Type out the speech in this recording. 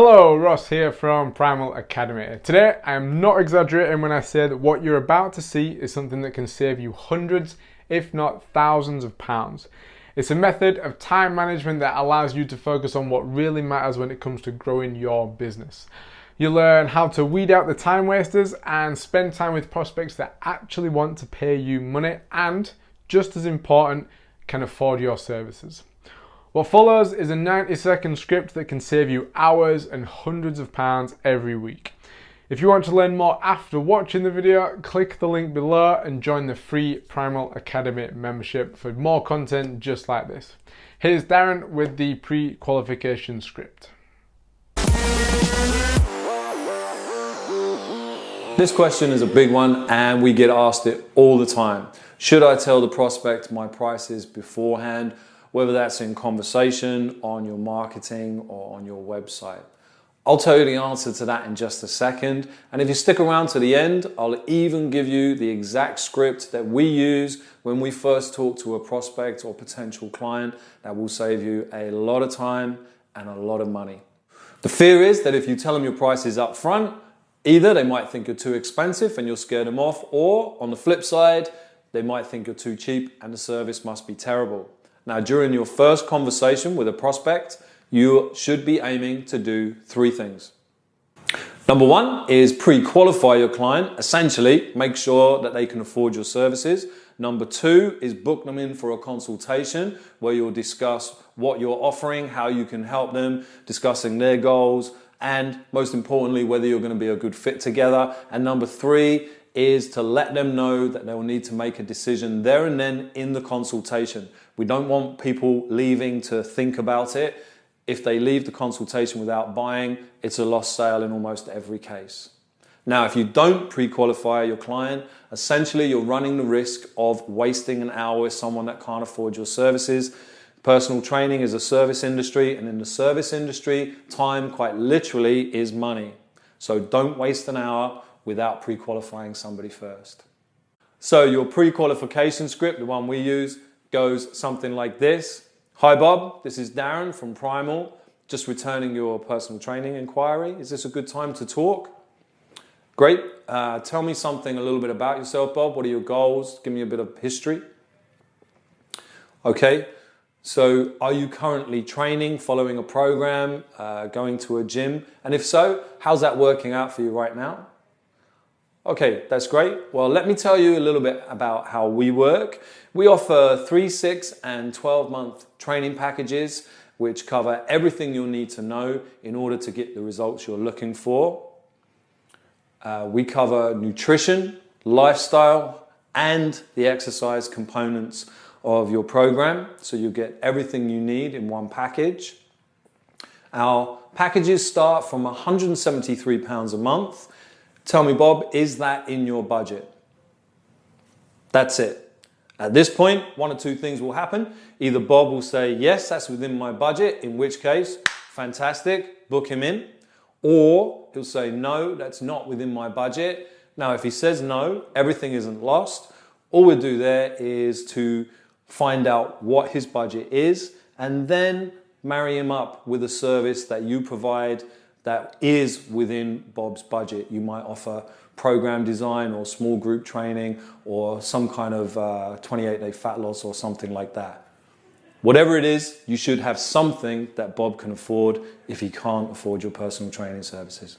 Hello, Ross here from Primal Academy. Today, I am not exaggerating when I say that what you're about to see is something that can save you hundreds, if not thousands of pounds. It's a method of time management that allows you to focus on what really matters when it comes to growing your business. You'll learn how to weed out the time wasters and spend time with prospects that actually want to pay you money and, just as important, can afford your services. What follows is a 90-second script that can save you hours and hundreds of pounds every week. If you want to learn more after watching the video, click the link below and join the free Primal Academy membership for more content just like this. Here's Darren with the pre-qualification script. This question is a big one and we get asked it all the time. Should I tell the prospect my prices beforehand? Whether that's in conversation, on your marketing, or on your website. I'll tell you the answer to that in just a second. And if you stick around to the end, I'll even give you the exact script that we use when we first talk to a prospect or potential client that will save you a lot of time and a lot of money. The fear is that if you tell them your prices up front, either they might think you're too expensive and you'll scare them off, or on the flip side, they might think you're too cheap and the service must be terrible. Now, during your first conversation with a prospect, you should be aiming to do three things. Number one is pre-qualify your client. Essentially, make sure that they can afford your services. Number two is book them in for a consultation where you'll discuss what you're offering, how you can help them, discussing their goals, and most importantly, whether you're going to be a good fit together. And number three is to let them know that they'll need to make a decision there and then in the consultation. We don't want people leaving to think about it. If they leave the consultation without buying, it's a lost sale in almost every case. Now, if you don't pre-qualify your client, essentially you're running the risk of wasting an hour with someone that can't afford your services. Personal training is a service industry, and in the service industry, time quite literally is money. So don't waste an hour without pre-qualifying somebody first. So your pre-qualification script, the one we use, goes something like this. Hi Bob, this is Darren from Primal, just returning your personal training inquiry. Is this a good time to talk? Great. Tell me something a little bit about yourself, Bob. What are your goals? Give me a bit of history. Okay, so are you currently training, following a program, going to a gym? And if so, how's that working out for you right now? Okay, that's great. Well, let me tell you a little bit about how we work. We offer 3, 6, and 12-month training packages which cover everything you'll need to know in order to get the results you're looking for. We cover nutrition, lifestyle, and the exercise components of your program, so you get everything you need in one package. Our packages start from £173 a month. Tell me, Bob, is that in your budget? That's it. At this point, one or two things will happen. Either Bob will say, yes, that's within my budget, in which case, fantastic, book him in. Or he'll say, no, that's not within my budget. Now, if he says no, everything isn't lost. All we'll do there is to find out what his budget is and then marry him up with a service that you provide that is within Bob's budget. You might offer program design or small group training or some kind of 28-day fat loss or something like that. Whatever it is, you should have something that Bob can afford if he can't afford your personal training services.